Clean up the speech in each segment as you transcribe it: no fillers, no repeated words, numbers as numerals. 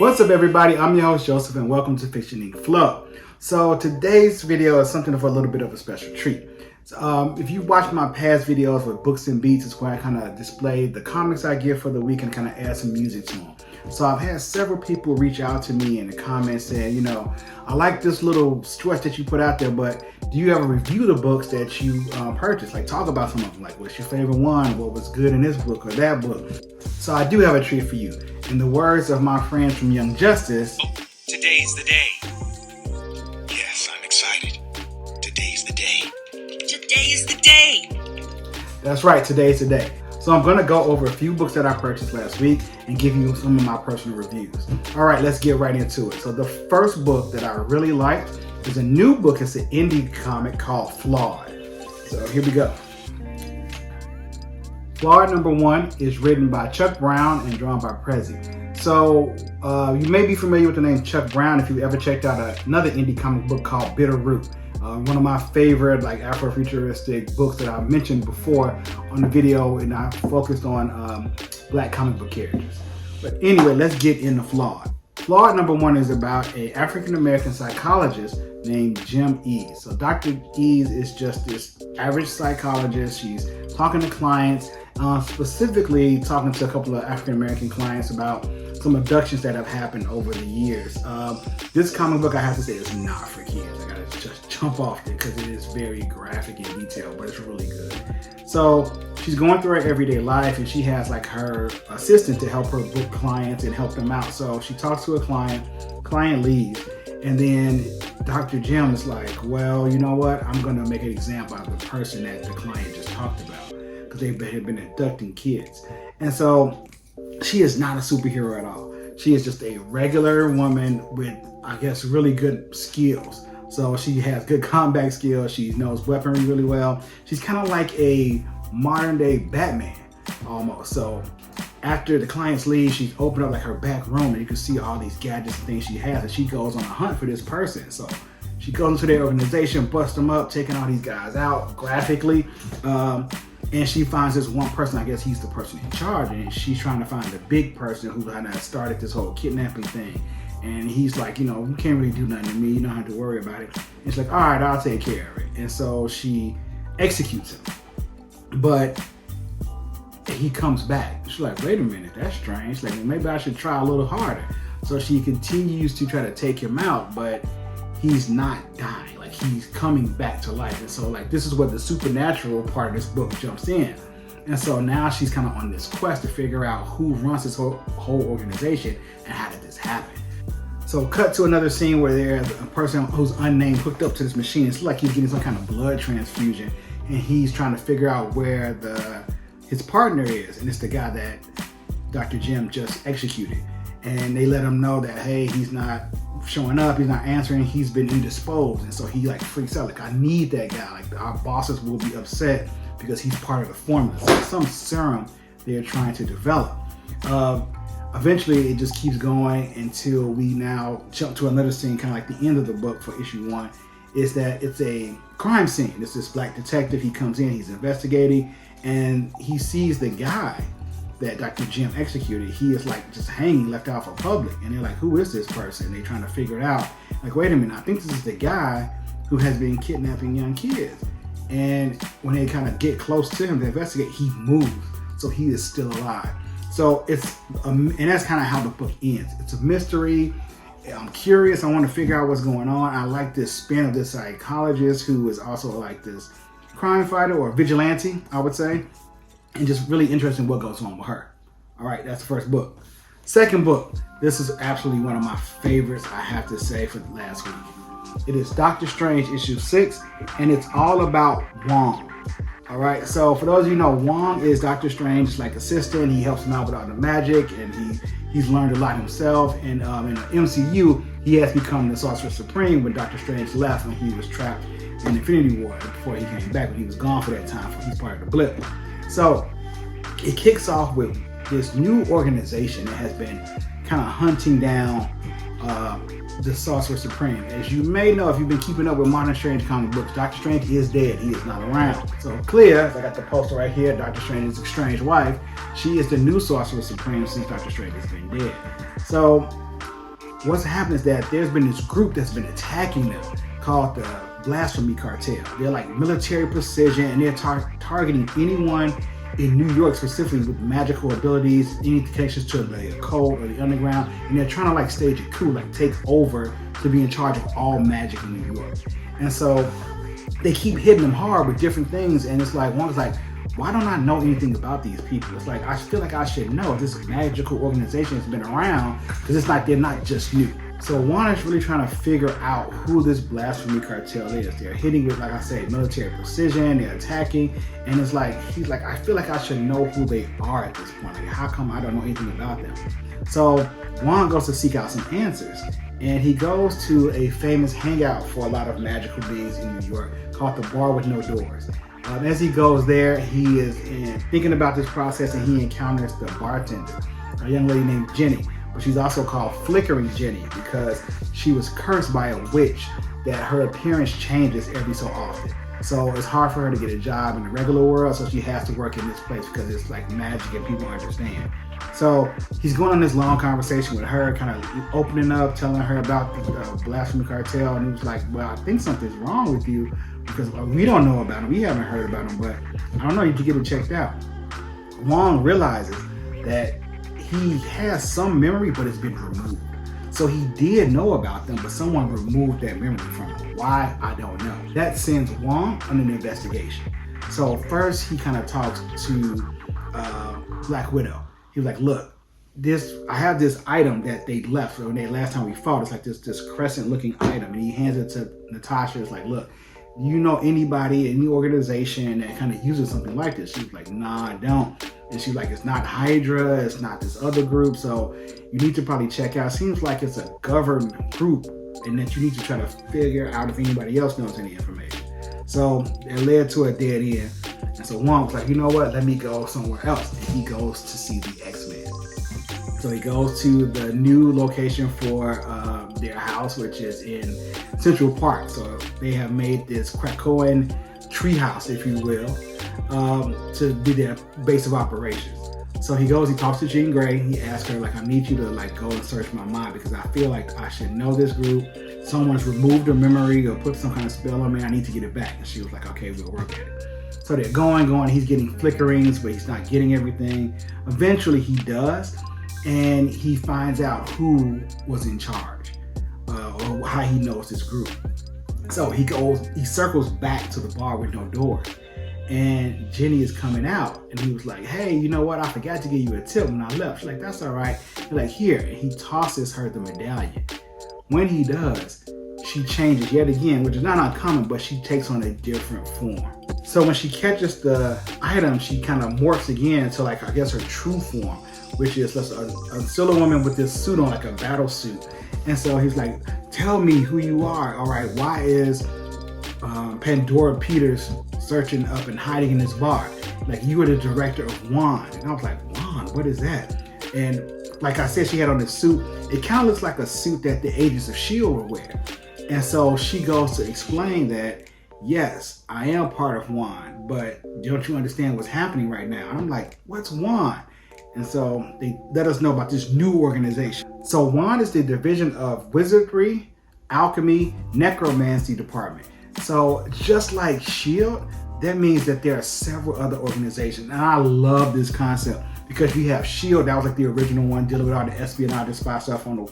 What's up, everybody? I'm your host Joseph, and welcome to Fiction Ink Flow. So today's video is something for a little bit of a special treat. So, if you watch my past videos with Books and Beats, it's where I kind of display the comics I get for the week and kind of add some music to them. So I've had several people reach out to me in the comments saying, I like this little stretch that you put out there, but do you ever review the books that you purchased? Like, talk about some of them. Like, what's your favorite one? What was good in this book or that book? So I do have a treat for you. In the words of my friends from Young Justice, today's the day. Yes, I'm excited. Today's the day. Today's the day. That's right, today's the day. So I'm going to go over a few books that I purchased last week and give you some of my personal reviews. All right, let's get right into it. So the first book that I really liked is a new book. It's an indie comic called Flawed. So here we go. Flawed number 1 is written by Chuck Brown and drawn by Prezi. So you may be familiar with the name Chuck Brown if you ever checked out another indie comic book called Bitter Root. One of my favorite Afrofuturistic books that I mentioned before on the video, and I focused on black comic book characters. But anyway, let's get into Flawed. Flawed number 1 is about an African-American psychologist named Jim Ease. So Dr. Ease is just this average psychologist. She's talking to clients, specifically talking to a couple of African-American clients about some abductions that have happened over the years. This comic book, I have to say, is not for kids. I gotta just jump off it because it is very graphic in detail, but it's really good. So she's going through her everyday life, and she has like her assistant to help her book clients and help them out. So she talks to a client leaves, and then Dr. Jim is like, well, you know what? I'm gonna make an example out of the person that the client just talked about, because they had been abducting kids. And so she is not a superhero at all. She is just a regular woman with, I guess, really good skills. So she has good combat skills. She knows weaponry really well. She's kind of like a modern day Batman almost. So after the clients leave, she's opened up like her back room, and you can see all these gadgets and things she has, and she goes on a hunt for this person. So she goes into their organization, busts them up, taking all these guys out graphically. And she finds this one person, I guess he's the person in charge, and she's trying to find the big person who kind of started this whole kidnapping thing. And he's like, you can't really do nothing to me, you don't have to worry about it. And she's like, all right, I'll take care of it. And so she executes him. But he comes back. She's like, wait a minute, that's strange. Like, maybe I should try a little harder. So she continues to try to take him out, but he's not dying. Like, he's coming back to life. And so, like, this is what the supernatural part of this book jumps in. And so now she's kind of on this quest to figure out who runs this whole organization and how did this happen. So cut to another scene where there's a person who's unnamed hooked up to this machine. It's like he's getting some kind of blood transfusion, and he's trying to figure out where his partner is. And it's the guy that Dr. Jim just executed. And they let him know that, hey, he's not showing up, he's not answering, he's been indisposed. And so he like freaks out, like, I need that guy. Like, our bosses will be upset because he's part of the formula. So it's some serum they're trying to develop. Eventually it just keeps going until we now jump to another scene, kind of like the end of the book for issue 1, is that it's a crime scene. It's this black detective, he comes in, he's investigating, and he sees the guy that Dr. Jim executed. He is like just hanging, left out for public. And they're like, who is this person? And they're trying to figure it out. Like, wait a minute, I think this is the guy who has been kidnapping young kids. And when they kind of get close to him to investigate, he moves. So he is still alive. So it's, and that's kind of how the book ends. It's a mystery. I'm curious. I want to figure out what's going on. I like this spin of this psychologist who is also like this crime fighter or vigilante, I would say. And just really interesting what goes on with her. All right, that's the first book. Second book. This is absolutely one of my favorites, I have to say, for the last week. It is Doctor Strange issue 6, and it's all about Wong. All right, so for those of you who know, Wong is Doctor Strange's like assistant. He helps him out with all the magic, and he's learned a lot himself. And in the MCU, he has become the Sorcerer Supreme when Doctor Strange left and he was trapped in Infinity War before he came back, when he was gone for that time. He's part of the blip. So it kicks off with this new organization that has been kind of hunting down the Sorcerer Supreme. As you may know, if you've been keeping up with modern Strange comic books, Doctor Strange is dead. He is not around. So clear, I got the poster right here, Doctor Strange's strange wife. She is the new Sorcerer Supreme since Doctor Strange has been dead. So what's happened is that there's been this group that's been attacking them called the Blasphemy Cartel. They're like military precision, and they're targeting anyone in New York specifically with magical abilities, any connections to the occult or the underground, and they're trying to like stage a coup, like take over to be in charge of all magic in New York. And so they keep hitting them hard with different things, and it's like, one's like, why don't I know anything about these people? It's like, I feel like I should know if this magical organization has been around, because it's like they're not just new. So Juan is really trying to figure out who this Blasphemy Cartel is. They're hitting with, like I say, military precision, they're attacking, and it's like, he's like, I feel like I should know who they are at this point. Like, how come I don't know anything about them? So Juan goes to seek out some answers, and he goes to a famous hangout for a lot of magical beings in New York called the Bar with No Doors. As he goes there, he is thinking about this process, and he encounters the bartender, a young lady named Jenny. But she's also called Flickering Jenny because she was cursed by a witch that her appearance changes every so often. So it's hard for her to get a job in the regular world, so she has to work in this place because it's like magic and people understand. So he's going on this long conversation with her, kind of opening up, telling her about the Blasphemy Cartel, and he was like, well, I think something's wrong with you because we don't know about them, we haven't heard about them, but I don't know, you can get it checked out. Wong realizes that he has some memory, but it's been removed. So he did know about them, but someone removed that memory from him. Why? I don't know. That sends Wong on an investigation. So first he kind of talks to Black Widow. He was like, look, I have this item that they left. So last time we fought, it's like this crescent looking item. And he hands it to Natasha. It's like, look, you know anybody, any organization that kind of uses something like this? She's like, nah, I don't. And she's like, it's not Hydra, it's not this other group, so you need to probably check out. Seems like it's a governed group, and that you need to try to figure out if anybody else knows any information. So it led to a dead end. And so Wong was like, you know what, let me go somewhere else. And he goes to see the X-Men. So he goes to the new location for their house, which is in Central Park. So they have made this Krakoan treehouse, if you will, to be their base of operations. So he goes, he talks to Jean Grey, he asks her, like, I need you to like go and search my mind because I feel like I should know this group. Someone's removed a memory or put some kind of spell on me, I need to get it back. And she was like, okay, we'll work at it. So they're going, he's getting flickerings, but he's not getting everything. Eventually he does, and he finds out who was in charge, or how he knows this group. So he circles back to the Bar with No Doors, and Jenny is coming out, and he was like, hey, you know what, I forgot to give you a tip when I left. She's like, that's all right. He's like, here, and he tosses her the medallion. When he does, she changes yet again, which is not uncommon, but she takes on a different form. So when she catches the item, she kind of morphs again into, like, I guess her true form, which is still a woman with this suit on, like a battle suit. And so he's like, tell me who you are. All right, why is Pandora Peters searching up and hiding in this bar? Like, you were the director of Wand. And I was like, Wand, what is that? And like I said, she had on this suit. It kind of looks like a suit that the agents of S.H.I.E.L.D. would wear. And so she goes to explain that, yes, I am part of Wand, but don't you understand what's happening right now? And I'm like, what's Wand? And so they let us know about this new organization. So Wand is the division of wizardry, alchemy, necromancy department. So just like S.H.I.E.L.D., that means that there are several other organizations. And I love this concept because we have S.H.I.E.L.D., that was like the original one, dealing with all the espionage and spy stuff on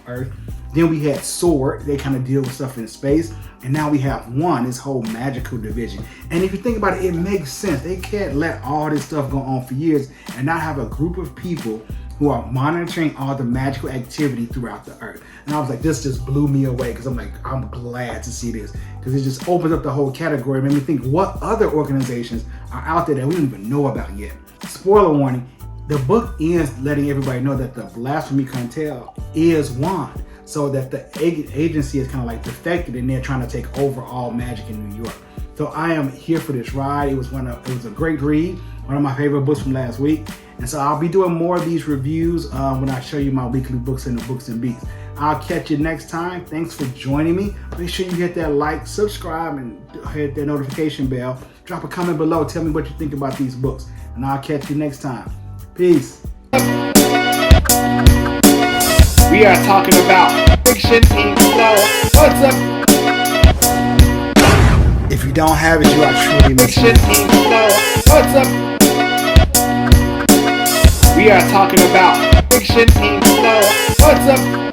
Earth. Then we had SWORD, they kind of deal with stuff in space. And now we have Wand, this whole magical division. And if you think about it, it makes sense. They can't let all this stuff go on for years and not have a group of people who are monitoring all the magical activity throughout the Earth. And I was like, this just blew me away because I'm like, I'm glad to see this because it just opens up the whole category and made me think what other organizations are out there that we don't even know about yet. Spoiler warning, the book ends letting everybody know that the Blasphemy Cartel is Wand. So that the agency is kind of like defected and they're trying to take over all magic in New York. So I am here for this ride. It was a great read, one of my favorite books from last week. And so I'll be doing more of these reviews when I show you my weekly books in the Books and Beats. I'll catch you next time. Thanks for joining me. Make sure you hit that like, subscribe, and hit that notification bell. Drop a comment below. Tell me what you think about these books. And I'll catch you next time. Peace. We are talking about fiction ink flow. What's up? If you don't have it, you are truly missing Fiction ink flow. What's up? We are talking about Fiction ink flow. what's up?